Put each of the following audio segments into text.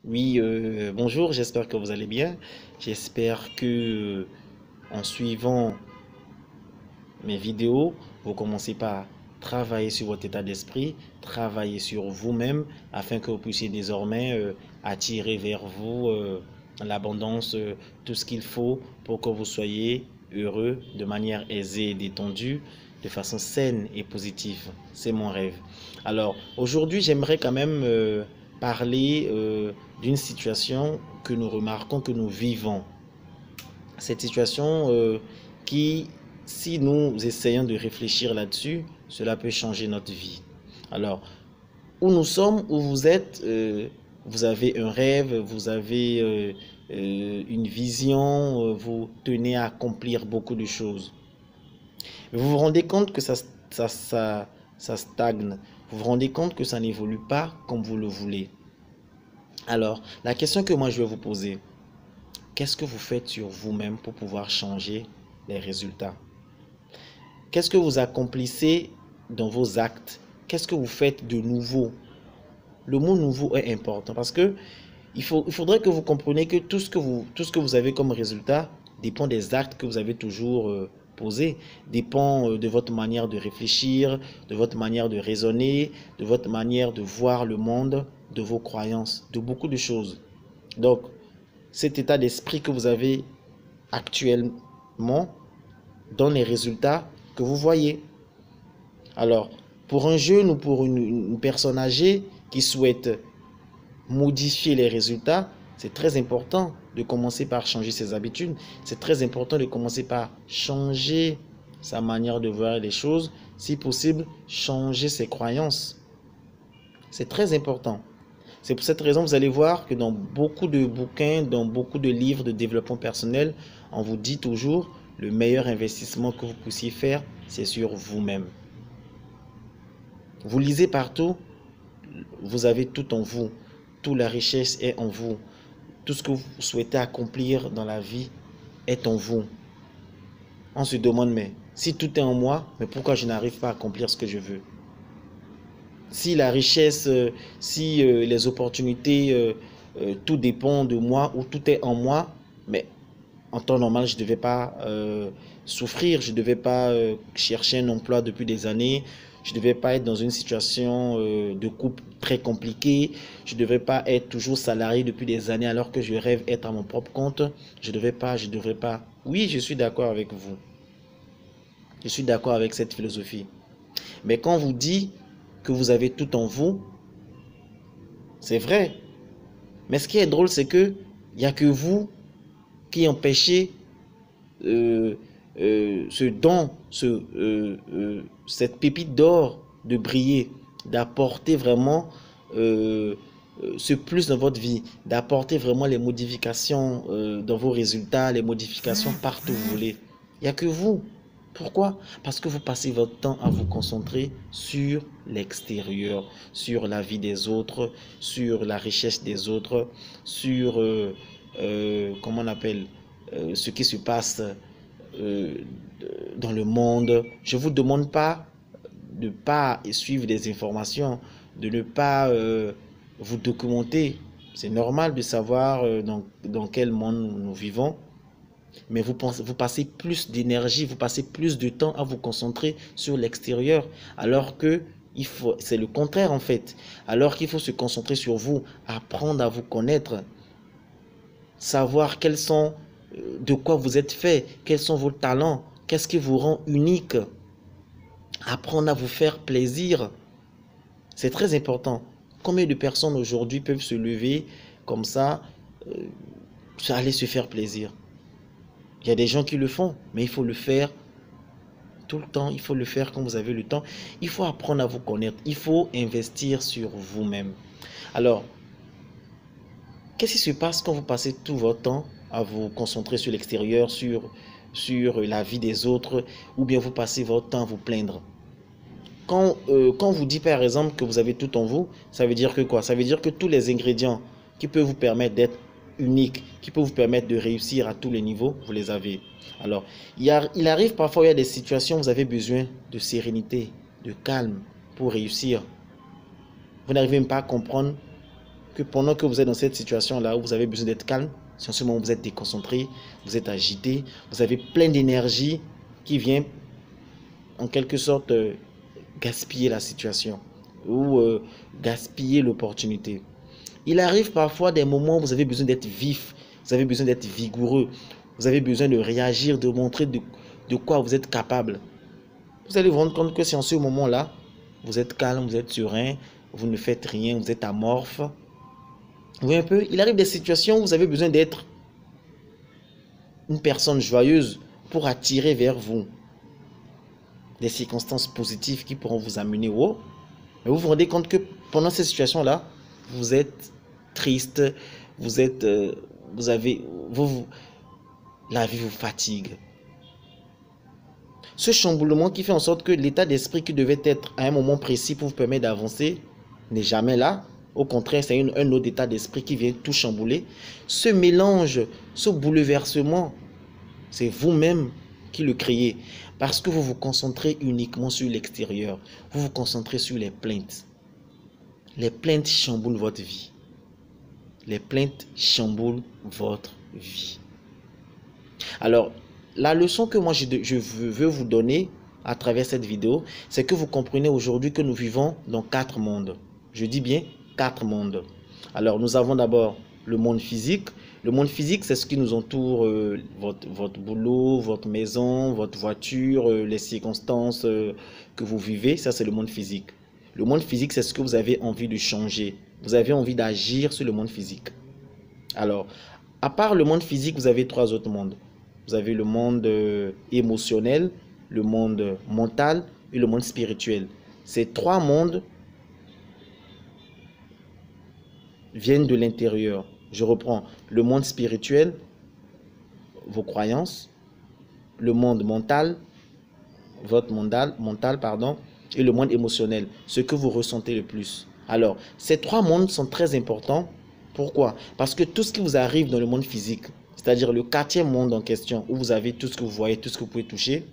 Oui, bonjour, j'espère que vous allez bien. J'espère que en suivant mes vidéos, vous commencez par travailler sur votre état d'esprit, travailler sur vous-même afin que vous puissiez désormais attirer vers vous l'abondance, tout ce qu'il faut pour que vous soyez heureux de manière aisée et détendue, de façon saine et positive. C'est mon rêve. Alors, aujourd'hui, j'aimerais quand même parler d'une situation que nous remarquons, que nous vivons. Cette situation qui, si nous essayons de réfléchir là-dessus, cela peut changer notre vie. Alors, où nous sommes, où vous êtes, vous avez un rêve, vous avez une vision, vous tenez à accomplir beaucoup de choses. Mais vous vous rendez compte que ça stagne. Vous vous rendez compte que ça n'évolue pas comme vous le voulez. Alors, la question que moi je vais vous poser, qu'est-ce que vous faites sur vous-même pour pouvoir changer les résultats? Qu'est-ce que vous accomplissez dans vos actes? Qu'est-ce que vous faites de nouveau? Le mot nouveau est important parce que il faudrait que vous compreniez que tout ce que vous avez comme résultat dépend des actes que vous avez toujours posés, dépend de votre manière de réfléchir, de votre manière de raisonner, de votre manière de voir le monde, de vos croyances, de beaucoup de choses. Donc, cet état d'esprit que vous avez actuellement donne les résultats que vous voyez. Alors, pour un jeune ou pour une personne âgée qui souhaite modifier les résultats, c'est très important de commencer par changer ses habitudes. C'est très important de commencer par changer sa manière de voir les choses. Si possible, changer ses croyances. C'est très important. C'est pour cette raison que vous allez voir que dans beaucoup de bouquins, dans beaucoup de livres de développement personnel, on vous dit toujours le meilleur investissement que vous puissiez faire, c'est sur vous-même. Vous lisez partout, vous avez tout en vous. Toute la richesse est en vous. Tout ce que vous souhaitez accomplir dans la vie est en vous. On se demande, mais si tout est en moi, mais pourquoi je n'arrive pas à accomplir ce que je veux? Si la richesse, si les opportunités, tout dépend de moi ou tout est en moi, mais en temps normal, je ne devais pas souffrir, je ne devais pas chercher un emploi depuis des années, je ne devais pas être dans une situation de couple très compliquée, je ne devais pas être toujours salarié depuis des années alors que je rêve être à mon propre compte, je ne devais pas, je ne devrais pas. Oui, je suis d'accord avec vous, je suis d'accord avec cette philosophie. Mais quand on vous dit que vous avez tout en vous, c'est vrai. Mais ce qui est drôle, c'est que il n'y a que vous qui empêchez euh, ce don, cette pépite d'or de briller, d'apporter vraiment ce plus dans votre vie, d'apporter vraiment les modifications dans vos résultats, les modifications partout où vous voulez. Il n'y a que vous. Pourquoi? Parce que vous passez votre temps à vous concentrer sur l'extérieur, sur la vie des autres, sur la richesse des autres, sur, comment on appelle, ce qui se passe euh, dans le monde. Je ne vous demande pas de ne pas suivre des informations, de ne pas vous documenter. C'est normal de savoir dans quel monde nous vivons, mais vous passez plus d'énergie, vous passez plus de temps à vous concentrer sur l'extérieur, alors que c'est le contraire en fait. Alors qu'il faut se concentrer sur vous, apprendre à vous connaître, savoir de quoi vous êtes fait, quels sont vos talents, qu'est-ce qui vous rend unique, apprendre à vous faire plaisir. C'est très important. Combien de personnes aujourd'hui peuvent se lever comme ça, euh, aller se faire plaisir? Il y a des gens qui le font, mais il faut le faire tout le temps. Il faut le faire quand vous avez le temps. Il faut apprendre à vous connaître. Il faut investir sur vous-même. Alors, qu'est-ce qui se passe quand vous passez tout votre temps à vous concentrer sur l'extérieur, sur la vie des autres, ou bien vous passez votre temps à vous plaindre? Quand vous dites par exemple que vous avez tout en vous, ça veut dire que quoi? Ça veut dire que tous les ingrédients qui peuvent vous permettre d'être unique, qui peuvent vous permettre de réussir à tous les niveaux, vous les avez. Alors, il arrive parfois, il y a des situations où vous avez besoin de sérénité, de calme pour réussir. Vous n'arrivez même pas à comprendre que pendant que vous êtes dans cette situation-là où vous avez besoin d'être calme, si en ce moment vous êtes déconcentré, vous êtes agité, vous avez plein d'énergie qui vient en quelque sorte gaspiller la situation ou gaspiller l'opportunité. Il arrive parfois des moments où vous avez besoin d'être vif, vous avez besoin d'être vigoureux, vous avez besoin de réagir, de montrer de quoi vous êtes capable. Vous allez vous rendre compte que c'est en ce moment-là, vous êtes calme, vous êtes serein, vous ne faites rien, vous êtes amorphe. Vous voyez un peu, il arrive des situations où vous avez besoin d'être une personne joyeuse pour attirer vers vous des circonstances positives qui pourront vous amener au haut. Mais vous vous rendez compte que pendant ces situations-là, vous êtes triste, la vie vous fatigue. Ce chamboulement qui fait en sorte que l'état d'esprit qui devait être à un moment précis pour vous permettre d'avancer n'est jamais là. Au contraire, c'est un autre état d'esprit qui vient tout chambouler. Ce mélange, ce bouleversement, c'est vous-même qui le créez. Parce que vous vous concentrez uniquement sur l'extérieur. Vous vous concentrez sur les plaintes. Les plaintes chamboulent votre vie. Les plaintes chamboulent votre vie. Alors, la leçon que moi je veux vous donner à travers cette vidéo, c'est que vous comprenez aujourd'hui que nous vivons dans 4 mondes. Je dis bien 4 mondes. Alors, nous avons d'abord le monde physique. Le monde physique, c'est ce qui nous entoure, votre boulot, votre maison, votre voiture, les circonstances que vous vivez. Ça, c'est le monde physique. Le monde physique, c'est ce que vous avez envie de changer. Vous avez envie d'agir sur le monde physique. Alors, à part le monde physique, vous avez 3 autres mondes. Vous avez le monde émotionnel, le monde mental et le monde spirituel. Ces 3 mondes viennent de l'intérieur. Je reprends. Le monde spirituel, vos croyances. Le monde mental, votre mental, pardon. Et le monde émotionnel, ce que vous ressentez le plus. Alors, ces 3 mondes sont très importants. Pourquoi? Parce que tout ce qui vous arrive dans le monde physique, c'est-à-dire le 4e monde en question, où vous avez tout ce que vous voyez, tout ce que vous pouvez toucher,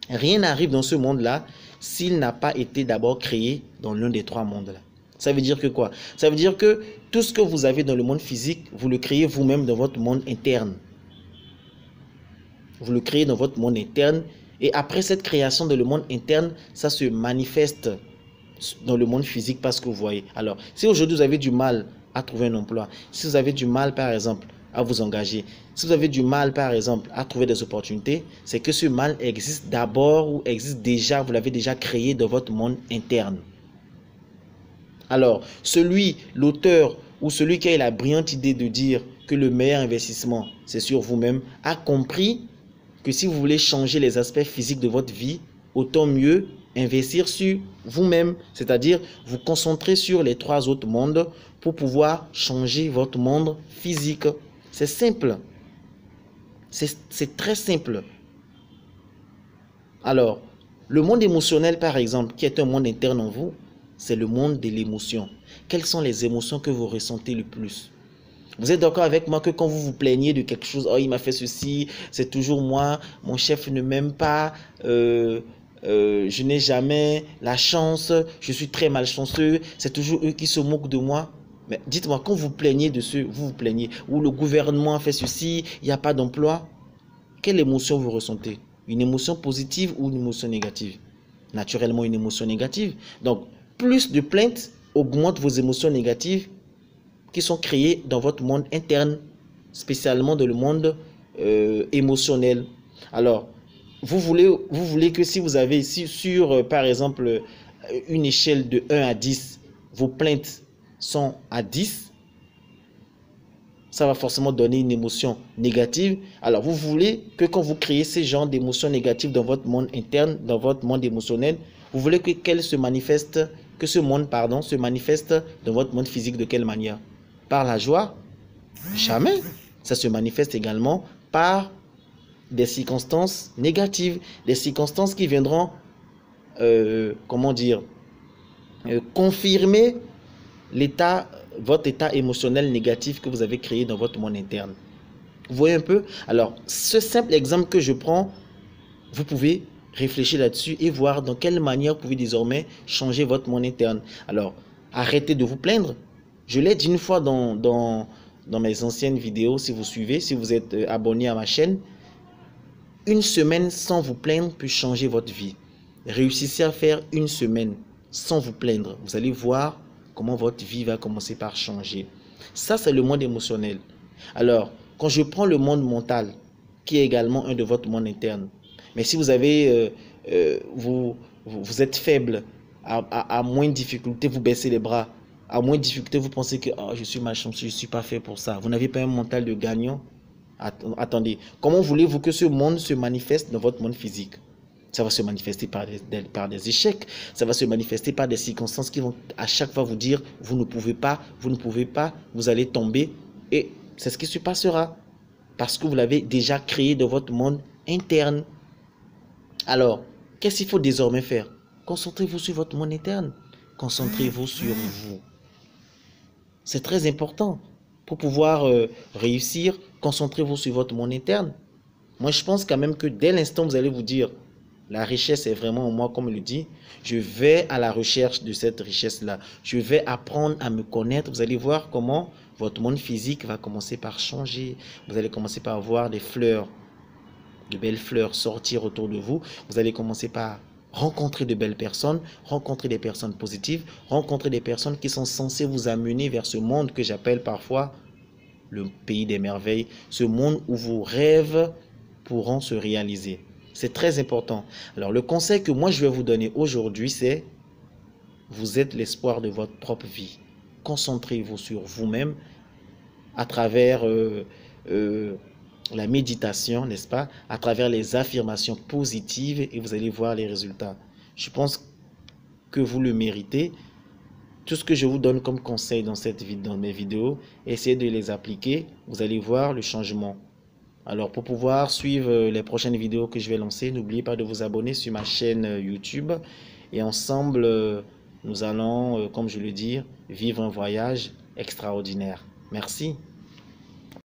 rien n'arrive dans ce monde-là s'il n'a pas été d'abord créé dans l'un des 3 mondes-là. Ça veut dire que quoi? Ça veut dire que tout ce que vous avez dans le monde physique, vous le créez vous-même dans votre monde interne. Vous le créez dans votre monde interne. Et après cette création dans le monde interne, ça se manifeste dans le monde physique parce que vous voyez. Alors, si aujourd'hui vous avez du mal à trouver un emploi, si vous avez du mal par exemple à vous engager, si vous avez du mal par exemple à trouver des opportunités, c'est que ce mal existe d'abord ou existe déjà, vous l'avez déjà créé dans votre monde interne. Alors, l'auteur ou celui qui a eu la brillante idée de dire que le meilleur investissement, c'est sur vous-même, a compris que si vous voulez changer les aspects physiques de votre vie, autant mieux investir sur vous-même, c'est-à-dire vous concentrer sur les 3 autres mondes pour pouvoir changer votre monde physique. C'est simple. C'est très simple. Alors, le monde émotionnel, par exemple, qui est un monde interne en vous, c'est le monde de l'émotion. Quelles sont les émotions que vous ressentez le plus? Vous êtes d'accord avec moi que quand vous vous plaignez de quelque chose, oh il m'a fait ceci, c'est toujours moi, mon chef ne m'aime pas, je n'ai jamais la chance, je suis très malchanceux, c'est toujours eux qui se moquent de moi. Mais dites-moi, quand vous plaignez de ce, vous vous plaignez, ou le gouvernement a fait ceci, il n'y a pas d'emploi, quelle émotion vous ressentez? Une émotion positive ou une émotion négative? Naturellement une émotion négative. Donc, plus de plaintes augmentent vos émotions négatives qui sont créées dans votre monde interne, spécialement dans le monde émotionnel. Alors, vous voulez que si vous avez ici sur, par exemple, une échelle de 1 à 10, vos plaintes sont à 10, ça va forcément donner une émotion négative. Alors, vous voulez que quand vous créez ces genres d'émotions négatives dans votre monde interne, dans votre monde émotionnel, vous voulez qu'elles se manifestent, que ce monde, pardon, se manifeste dans votre monde physique de quelle manière? Par la joie? Jamais. Ça se manifeste également par des circonstances négatives, des circonstances qui viendront, comment dire, confirmer votre état émotionnel négatif que vous avez créé dans votre monde interne. Vous voyez un peu? Alors, ce simple exemple que je prends, vous pouvez réfléchir là-dessus et voir dans quelle manière vous pouvez désormais changer votre monde interne. Alors, arrêtez de vous plaindre. Je l'ai dit une fois dans mes anciennes vidéos, si vous suivez, si vous êtes abonné à ma chaîne. Une semaine sans vous plaindre peut changer votre vie. Réussissez à faire une semaine sans vous plaindre. Vous allez voir comment votre vie va commencer par changer. Ça, c'est le monde émotionnel. Alors, quand je prends le monde mental, qui est également un de votre monde interne, mais si vous avez, vous êtes faible, à moins de difficultés, vous baissez les bras. À moins de difficultés, vous pensez que oh, je suis malchanceux, je ne suis pas fait pour ça. Vous n'avez pas un mental de gagnant. Attendez, comment voulez-vous que ce monde se manifeste dans votre monde physique? Ça va se manifester par des échecs. Ça va se manifester par des circonstances qui vont à chaque fois vous dire vous ne pouvez pas, vous allez tomber. Et c'est ce qui se passera. Parce que vous l'avez déjà créé dans votre monde interne. Alors, qu'est-ce qu'il faut désormais faire? Concentrez-vous sur votre monde interne. Concentrez-vous sur vous. C'est très important. Pour pouvoir réussir, concentrez-vous sur votre monde interne. Moi, je pense quand même que dès l'instant où vous allez vous dire la richesse est vraiment en moi, comme il le dit, je vais à la recherche de cette richesse-là. Je vais apprendre à me connaître. Vous allez voir comment votre monde physique va commencer par changer. Vous allez commencer par voir des fleurs, de belles fleurs sortir autour de vous. Vous allez commencer par rencontrer de belles personnes, rencontrer des personnes positives, rencontrer des personnes qui sont censées vous amener vers ce monde que j'appelle parfois le pays des merveilles, ce monde où vos rêves pourront se réaliser. C'est très important. Alors, le conseil que moi je vais vous donner aujourd'hui, c'est vous êtes l'espoir de votre propre vie. Concentrez-vous sur vous-même à travers la méditation, n'est-ce pas? À travers les affirmations positives et vous allez voir les résultats. Je pense que vous le méritez. Tout ce que je vous donne comme conseil dans mes vidéos, essayez de les appliquer. Vous allez voir le changement. Alors, pour pouvoir suivre les prochaines vidéos que je vais lancer, n'oubliez pas de vous abonner sur ma chaîne YouTube. Et ensemble, nous allons, comme je le dis, vivre un voyage extraordinaire. Merci.